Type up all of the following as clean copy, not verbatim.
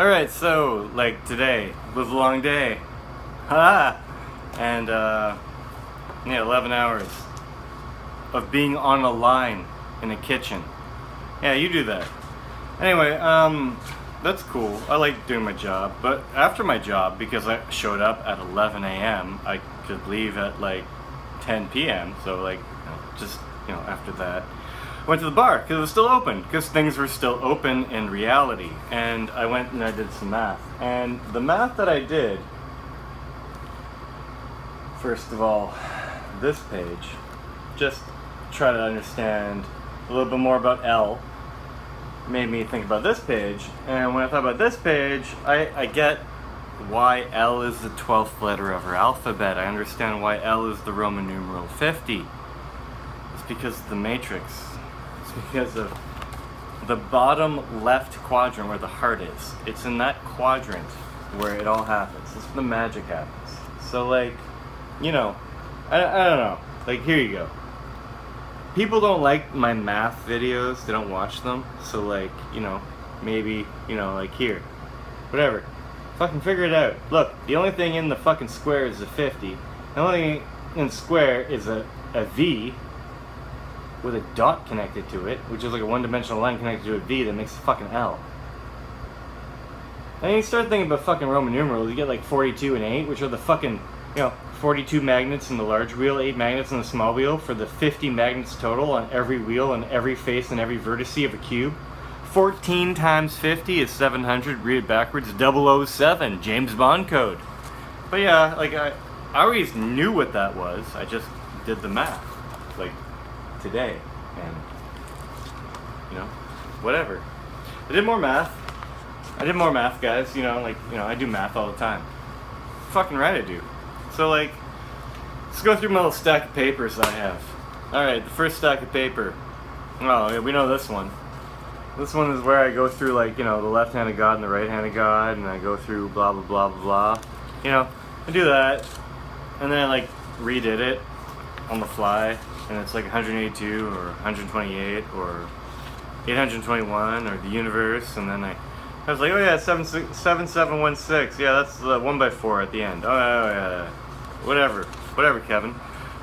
Alright, so, like, today was a long day. Ha! And, 11 hours of being on a line in a kitchen. Yeah, you do that. Anyway, that's cool. I like doing my job. But after my job, because I showed up at 11 a.m., I could leave at, like, 10 p.m. So, like, after that, I went to the bar because it was still open, because things were still open in reality. And I went and I did some math. And the math that I did, first of all, this page, just try to understand a little bit more about L, made me think about this page. And when I thought about this page, I get why L is the 12th letter of our alphabet. I understand why L is the Roman numeral 50. It's because of the matrix. It's because of the bottom left quadrant where the heart is. It's in that quadrant where it all happens. It's where the magic happens. So, like, I don't know. Like, here you go. People don't like my math videos. They don't watch them. So, like, maybe, like here. Whatever. Fucking figure it out. Look, the only thing in the fucking square is a 50. The only thing in the square is a V with a dot connected to it, which is like a one-dimensional line connected to a V that makes a fucking L. And you start thinking about fucking Roman numerals, you get like 42 and 8, which are the fucking, 42 magnets in the large wheel, 8 magnets in the small wheel, for the 50 magnets total on every wheel and every face and every vertice of a cube. 14 times 50 is 700, read it backwards, 007, James Bond code. But yeah, like, I always knew what that was, I just did the math, like, today, and, whatever. I did more math, guys, I do math all the time. Fucking right I do. So, like, let's go through my little stack of papers that I have. Alright, the first stack of paper. Oh, yeah, we know this one. This one is where I go through, like, the left hand of God and the right hand of God, and I go through blah, blah, blah, blah, blah. I do that, and then I, like, redid it on the fly, and it's like 182, or 128, or 821, or the universe, and then I was like, oh yeah, 7716, yeah, that's the 1x4 at the end. Oh yeah. Whatever, Kevin.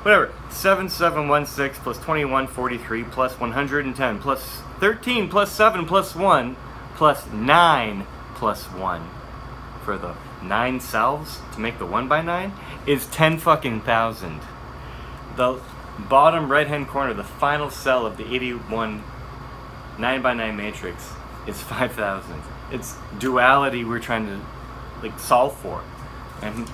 Whatever. 7716 plus 2143 plus 110 plus 13 plus 7 plus 1 plus 9 plus 1 for the 9 selves to make the 1x9 is 10 fucking thousand. The bottom right hand corner, the final cell of the 81 9x9 matrix is 5,000. It's duality we're trying to, like, solve for. And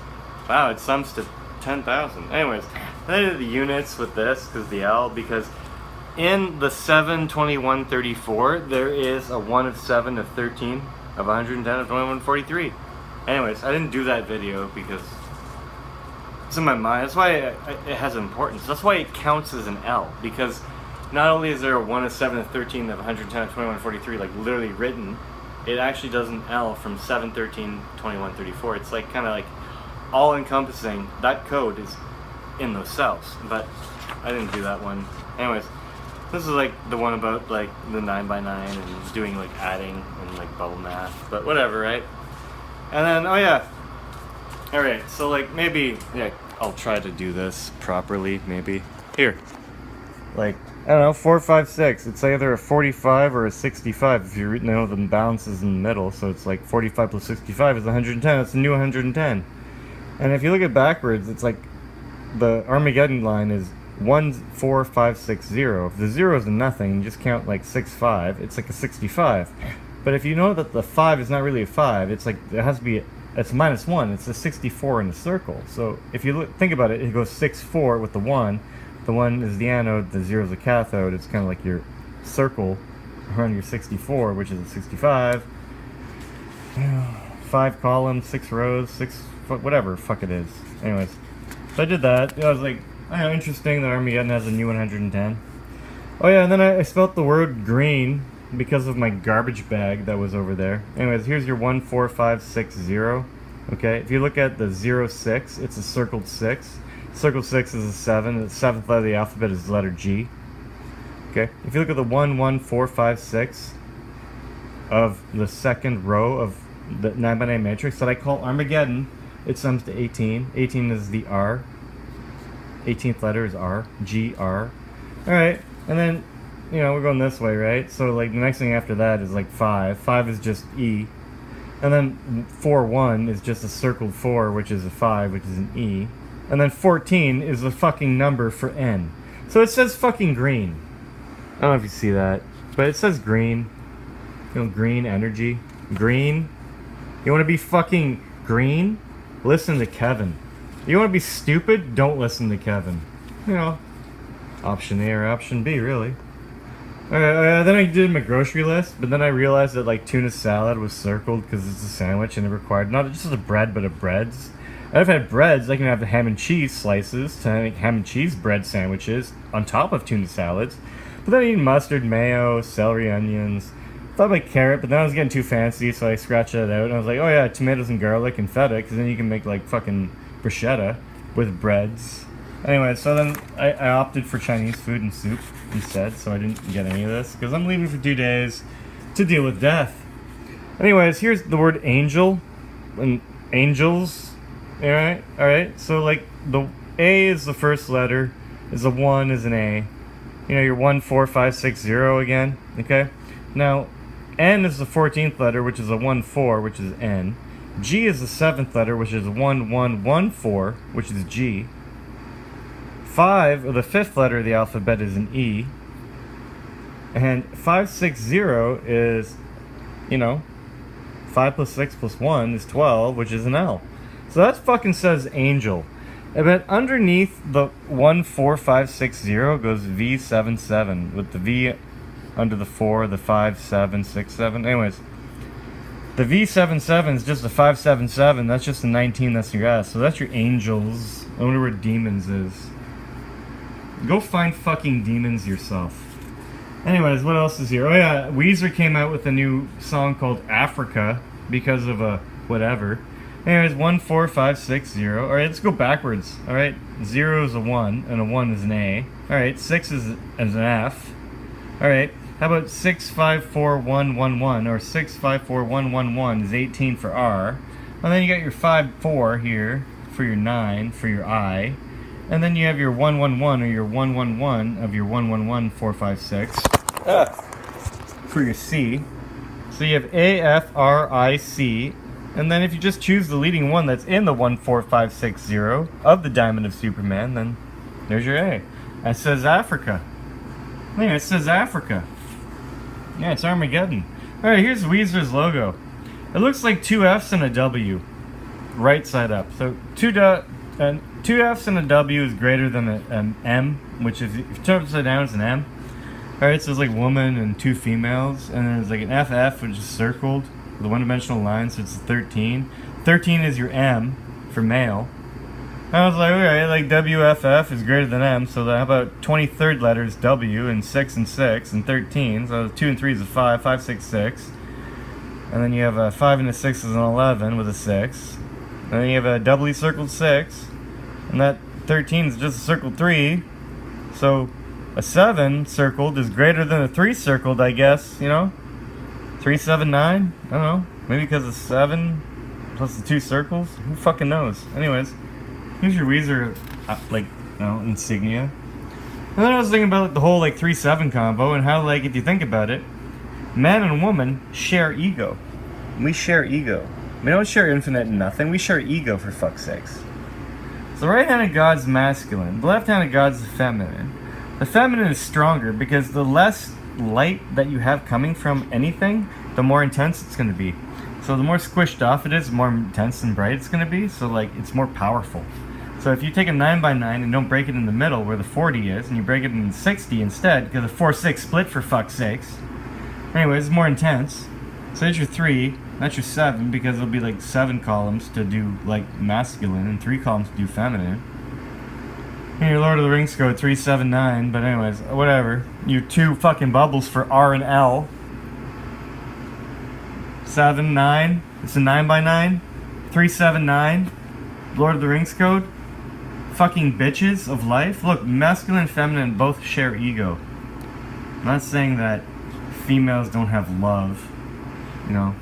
wow, it sums to 10,000. Anyways, I did the units with this because in the 7, 21, 34, there is a 1 of 7 of 13 of 110 of 21, 43. Anyways, I didn't do that video because it's in my mind. That's why it has importance. That's why it counts as an L, because not only is there a 1 of 7 of 13 of 110 of 21, 43, like, literally written, it actually does an L from 7, 13, 21, 34. It's like kind of like all-encompassing. That code is in those cells, but I didn't do that one. Anyways, this is like the one about, like, the 9x9 and doing, like, adding and, like, bubble math, but whatever, right? And then, oh yeah, alright, so, like, maybe, yeah, I'll try to do this properly, maybe. Here, like, I don't know, 4, 5, 6. It's either a 45 or a 65 if you know the balance is in the middle. So it's like 45 plus 65 is 110. It's a new 110. And if you look at backwards, it's like the Armageddon line is 1, 4, 5, 6, 0. If the 0 is a nothing, you just count like 6, 5. It's like a 65. But if you know that the 5 is not really a 5, it's like it has to be. It's minus 1. It's a 64 in a circle. So if you think about it, it goes 6, 4 with the 1. The 1 is the anode, the 0 is the cathode. It's kind of like your circle around your 64, which is a 65. 5 columns, 6 rows, 6, whatever, fuck it is. Anyways, so I did that. I was like, interesting that Armageddon has a new 110. Oh yeah, and then I spelt the word green because of my garbage bag that was over there. Anyways, here's your 1, 4, 5, 6, 0. Okay, if you look at the 0, 6, it's a circled 6. Circle 6 is a 7. The 7th letter of the alphabet is the letter G. Okay, if you look at the 1, 1, 4, 5, 6 of the second row of the 9x9 matrix that I call Armageddon. It sums to 18. 18 is the R. 18th letter is R. G-R. Alright, and then, you know, we're going this way, right? So, like, the next thing after that is, like, 5. 5 is just E. And then 4-1 is just a circled 4, which is a 5, which is an E. And then 14 is the fucking number for N. So it says fucking green. I don't know if you see that, but it says green. You know, green energy. Green. You want to be fucking green? Listen to Kevin. You want to be stupid? Don't listen to Kevin. You know, option A or option B, really. Then I did my grocery list, but then I realized that like tuna salad was circled because it's a sandwich and it required not just a bread, but a breads. And if I have breads, I can have the ham and cheese slices to make ham and cheese bread sandwiches on top of tuna salads. But then I need mustard, mayo, celery, onions. Thought like carrot, but then I was getting too fancy, so I scratched that out. And I was like, oh yeah, tomatoes and garlic and feta, because then you can make like fucking bruschetta with breads. Anyway, so then I opted for Chinese food and soup instead, so I didn't get any of this, because I'm leaving for 2 days to deal with death. Anyways, here's the word angel and angels. Alright, so like the A is the first letter, is a 1 is an A. You know, your 1, 4, 5, 6, 0 again, okay? Now, N is the 14th letter, which is a 1, 4, which is N. G is the 7th letter, which is 1, 1, 1, 4, which is G. 5, or the 5th letter of the alphabet, is an E. And 5, 6, 0 is, you know, 5 plus 6 plus 1 is 12, which is an L. So that fucking says angel. But underneath the 1, 4, 5, 6, 0 goes V, 7, 7, with the V under the 4, the 5, 7, 6, 7. Anyways, the V77 is just a 577. That's just a 19. That's your S. So that's your angels. I wonder where demons is. Go find fucking demons yourself. Anyways, what else is here? Oh yeah, Weezer came out with a new song called Africa because of a whatever. Anyways, 1, 4, 5, 6, 0. Alright, let's go backwards. Alright, 0 is a 1, and a 1 is an A. Alright, 6 is an F. Alright, how about 6, 5, 4, 1, 1, 1, or 6, 5, 4, 1, 1, 1 is 18 for R. And then you got your 5, 4 here for your 9 for your I. And then you have your 1, 1, 1, or your 1, 1, 1 of your 1, 1, 1, 4, 5, 6 for your C. So you have A, F, R, I, C. And then if you just choose the leading one that's in the 1, 4, 5, 6, 0 of the Diamond of Superman, then there's your A. It says Africa. Yeah, it says Africa. Yeah, it's Armageddon. Alright, here's Weezer's logo. It looks like 2 F's and a W. Right side up. So 2 F's and a W is greater than an M, which is, if you turn it upside down, it's an M. Alright, so it's like woman and 2 females. And then there's like an FF, which is circled with a one-dimensional line, so it's a 13. 13 is your M for male. I was like, okay, like WFF is greater than M, so how about 23rd letter is W, and 6 and 6, and 13, so 2 and 3 is a 5, 5, 6, 6. And then you have a 5 and a 6 is an 11 with a 6. And then you have a doubly circled 6, and that 13 is just a circled 3. So a 7 circled is greater than a 3 circled, I guess, you know? 3, 7, 9? I don't know. Maybe because of 7 plus the 2 circles? Who fucking knows? Anyways, here's your Weezer, like, you know, insignia. And then I was thinking about like, the whole, like, 3-7 combo and how, like, if you think about it, man and woman share ego. We share ego. We don't share infinite nothing. We share ego, for fuck's sakes. So the right hand of God's masculine. The left hand of God's the feminine. The feminine is stronger because the less light that you have coming from anything, the more intense it's going to be. So the more squished off it is, the more intense and bright it's going to be. So like it's more powerful. So if you take a 9x9 and don't break it in the middle where the 40 is, and you break it in 60 instead, because a 4-6 split, for fuck's sakes. Anyways, it's more intense. So there's your 3, that's your 7, because it'll be like 7 columns to do like masculine and 3 columns to do feminine. And your Lord of the Rings code 379, but anyways, whatever. Your 2 fucking bubbles for R and L. 7, 9. It's a 9x9. 379. Lord of the Rings code. Fucking bitches of life. Look, masculine and feminine both share ego. I'm not saying that females don't have love. You know,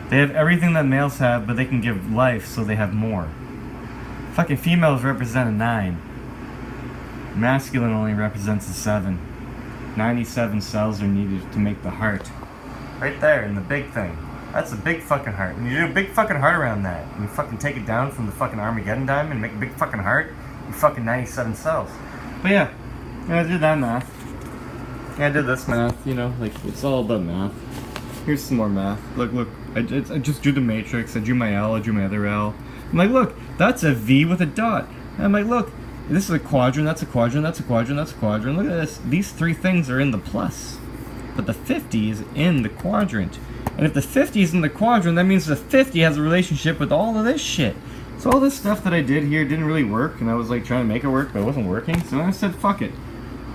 They have everything that males have, but they can give life, so they have more. Fucking females represent a 9. Masculine only represents a 7. 97 cells are needed to make the heart. Right there, in the big thing. That's a big fucking heart. When you do a big fucking heart around that, and you fucking take it down from the fucking Armageddon diamond and make a big fucking heart, you fucking 97 cells. But yeah, I did that math. Yeah, I did this math, you know, like, it's all about math. Here's some more math. Look, I just drew the matrix, I drew my L, I drew my other L. I'm like, look, that's a V with a dot. And I'm like, look, this is a quadrant, that's a quadrant, that's a quadrant, that's a quadrant. Look at this, these 3 things are in the plus. But the 50 is in the quadrant. And if the 50 is in the quadrant, that means the 50 has a relationship with all of this shit. So all this stuff that I did here didn't really work, and I was like trying to make it work, but it wasn't working. So I said, fuck it.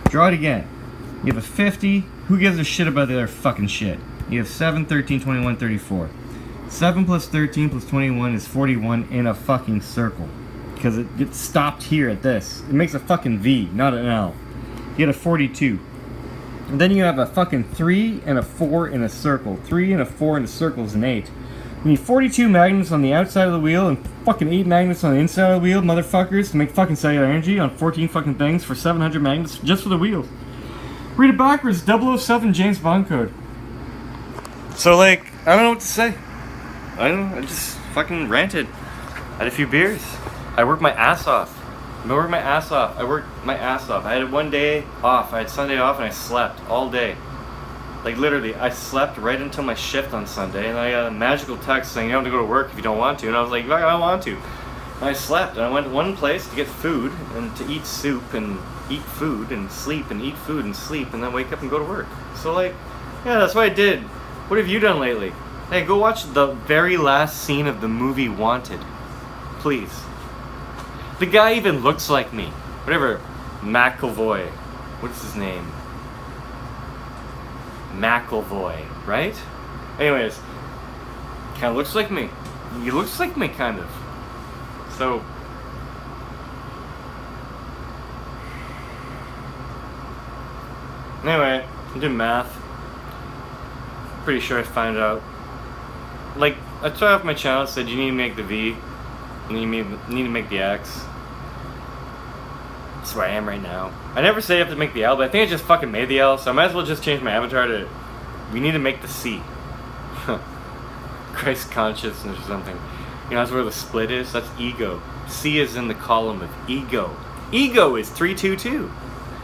Draw it again. You have a 50. Who gives a shit about the other fucking shit? You have 7, 13, 21, 34. 7 plus 13 plus 21 is 41 in a fucking circle. Because it gets stopped here at this. It makes a fucking V, not an L. You get a 42. And then you have a fucking 3 and a 4 in a circle. 3 and a 4 in a circle is an 8. You need 42 magnets on the outside of the wheel and fucking 8 magnets on the inside of the wheel, motherfuckers, to make fucking cellular energy on 14 fucking things for 700 magnets just for the wheels. Read it backwards, 007 James Bond code. So, like, I don't know what to say. I don't know, I just fucking ranted. I had a few beers. I worked my ass off. I worked my ass off. I had 1 day off. I had Sunday off and I slept all day. Like literally, I slept right until my shift on Sunday, and I got a magical text saying you don't have to go to work if you don't want to. And I was like, I want to. And I slept, and I went to one place to get food and to eat soup and eat food and sleep and eat food and sleep and then wake up and go to work. So like, yeah, that's what I did. What have you done lately? Hey, go watch the very last scene of the movie Wanted. Please. The guy even looks like me. Whatever. McAvoy. What's his name? McAvoy, right? Anyways. Kind of looks like me. He looks like me, kind of. So. Anyway, I did math. Pretty sure I found out. Like, I started off my channel, said you need to make the V. And you need to make the X. That's where I am right now. I never say you have to make the L, but I think I just fucking made the L, so I might as well just change my avatar to... We need to make the C. Christ consciousness or something. You know, that's where the split is. That's ego. C is in the column of ego. Ego is 322.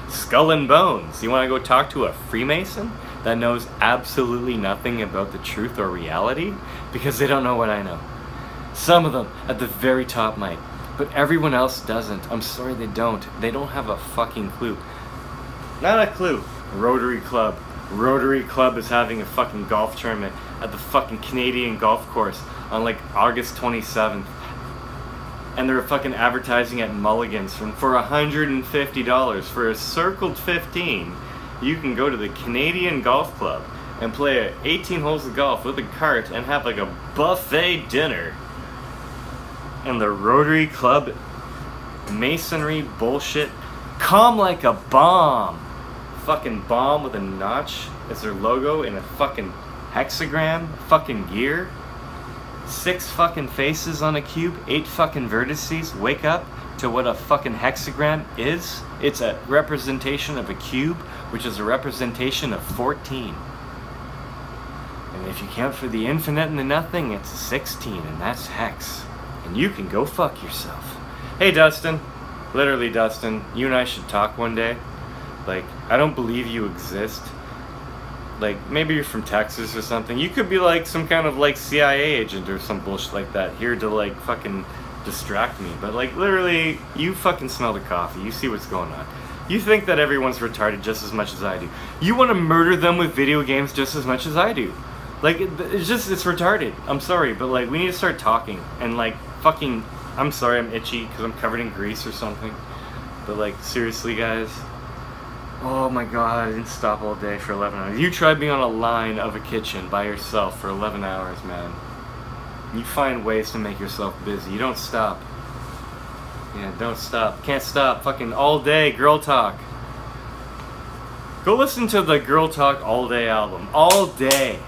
Skull and bones. You want to go talk to a Freemason that knows absolutely nothing about the truth or reality? Because they don't know what I know. Some of them at the very top might, but everyone else doesn't. I'm sorry, they don't. They don't have a fucking clue. Not a clue. Rotary Club. Rotary Club is having a fucking golf tournament at the fucking Canadian golf course on like August 27th. And they're fucking advertising at Mulligan's for $150 for a circled 15. You can go to the Canadian Golf Club and play 18 holes of golf with a cart and have like a buffet dinner. And the Rotary Club masonry bullshit. Calm like a bomb. Fucking bomb with a notch as their logo in a fucking hexagram. Fucking gear. 6 fucking faces on a cube. 8 fucking vertices. Wake up to what a fucking hexagram is. It's a representation of a cube, which is a representation of 14. And if you count for the infinite and the nothing, it's 16, and that's hex. And you can go fuck yourself. Hey Dustin, literally Dustin, you and I should talk one day. Like, I don't believe you exist. Like, maybe you're from Texas or something. You could be like some kind of like CIA agent or some bullshit like that, here to like fucking distract me. But like, literally, you fucking smell the coffee. You see what's going on. You think that everyone's retarded just as much as I do. You want to murder them with video games just as much as I do. Like, it's retarded. I'm sorry, but like, we need to start talking. And like, fucking, I'm sorry I'm itchy because I'm covered in grease or something. But like, seriously guys. Oh my god, I didn't stop all day for 11 hours. You tried being on a line of a kitchen by yourself for 11 hours, man. You find ways to make yourself busy. You don't stop. Yeah, don't stop. Can't stop. Fucking all day girl talk. Go listen to the Girl Talk All Day album. All day.